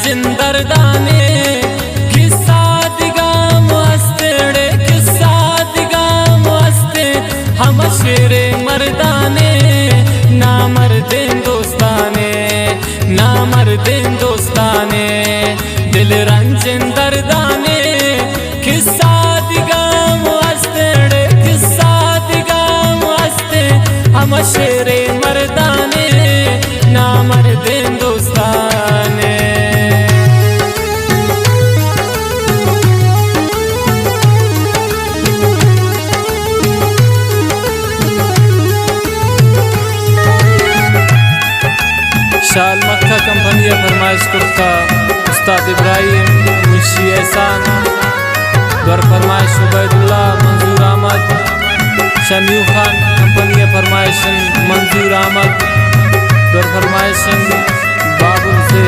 रंजन दर्दाने किस्सा दिगा मस्तेड़े किस्सा दिगा मस्ते हम शेरे मर्दाने ना मर्दें दोस्ताने ना मर्दें दोस्ताने दिल रंजन दर्दाने किस्सा दिगा मस्तेड़े किस्सा दिगा मस्ते हम शेरे मर्दाने ना मर्दें दोस्ताने शाल मक्का कंपनी फरमाइश करता उस्ताद इब्राहिम मुंशी एहसान दर फरमाइश उबैदुल्लाह मंजूर अहमद शमीउ खान कंपनी फरमाइश मंजूर अहमद दर फरमाइश बाबुल से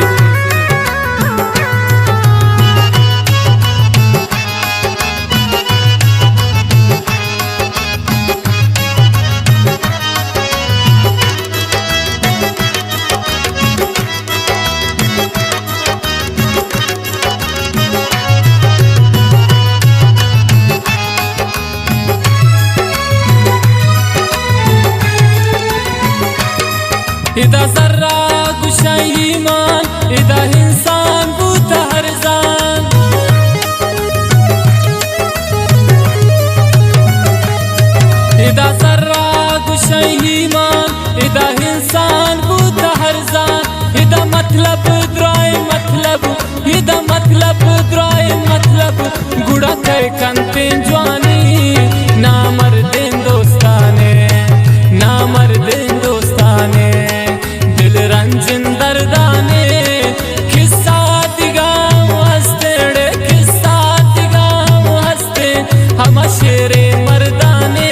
इदा जर्रा गुशा ईमान इदा इंसान बूता हर जान इदा जर्रा गुशा ईमान इदा इंसान बूता हर जान इदा मतलब द्राय मतलब इदा मतलब द्राय मतलब गुड़ा कर कंते जवानी ना मर्दें दोस्ताने ना मर्दें दोस्ताने रंजन दर्दाने किस्सा दिगा मस्तेड़े किस्सा दिगा मस्ते हम शेरे मर्दाने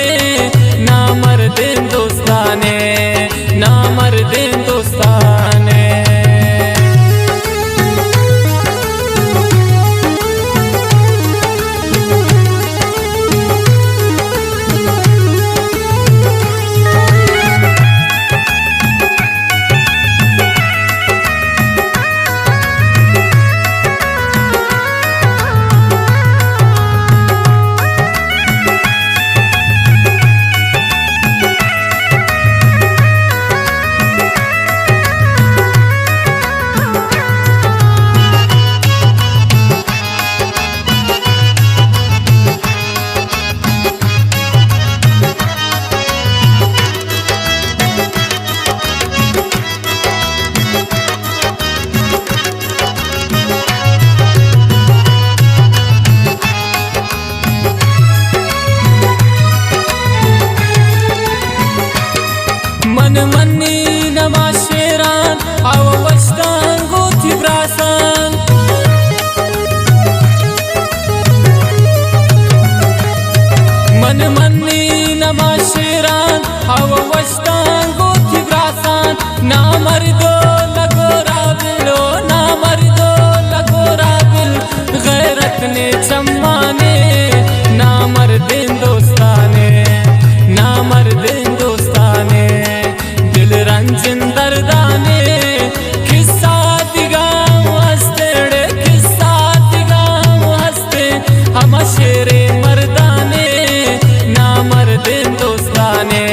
ना मर्दें दोस्ताने ना मर्दें दोस्ताने मन मनी नमा शेरान आव वस्तान गोथी ब्रासान मन मनी नमा शेरान आव वस्तान गोथी ब्रासान ना मर्दो लगो राबिलो ना मर्दो लगो राबिल गैरत ने चम्माने ना मर्दें दोस्ताने ना मर्दें दोस्ताने रंजन दर्दाने किस्सा दिगा मस्तेड़े किस्सा दिगा मस्ते हम शेरे मर्दाने ना मर्दें दोस्ताने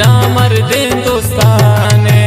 ना मर्दें दोस्ताने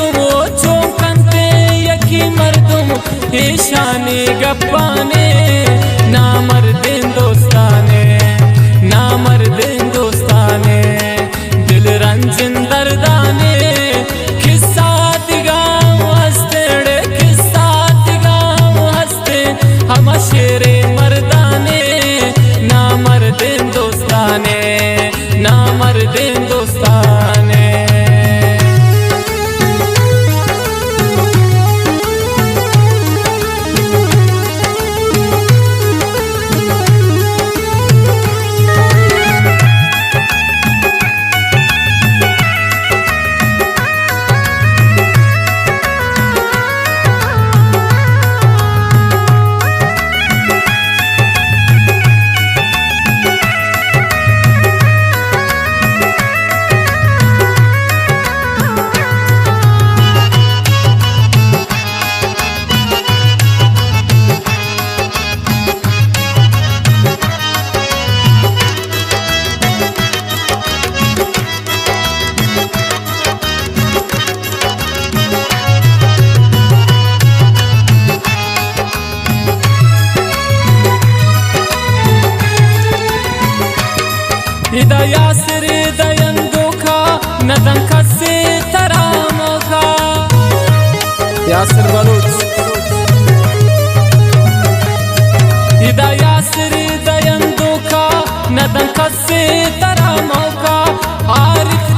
मर्दुम चौकंते यकी मर्दुम ईशानी गप्पाने ना मर्दें दोस्ताने ना मर्दें दोस्ताने दिल रंजन दर्दाने किस्सा दिगाम हंसते किस्सा दिगाम हंसते हम शेरे मर्दाने ना मर्दें दोस्ताने ना मर्दें दोस्ताने इदा यासिर दयन दोखा नदन खसे तरामोखा यासिर बलूच इदा यासिर दयन दोखा नदन खसे तरामोखा आरिफ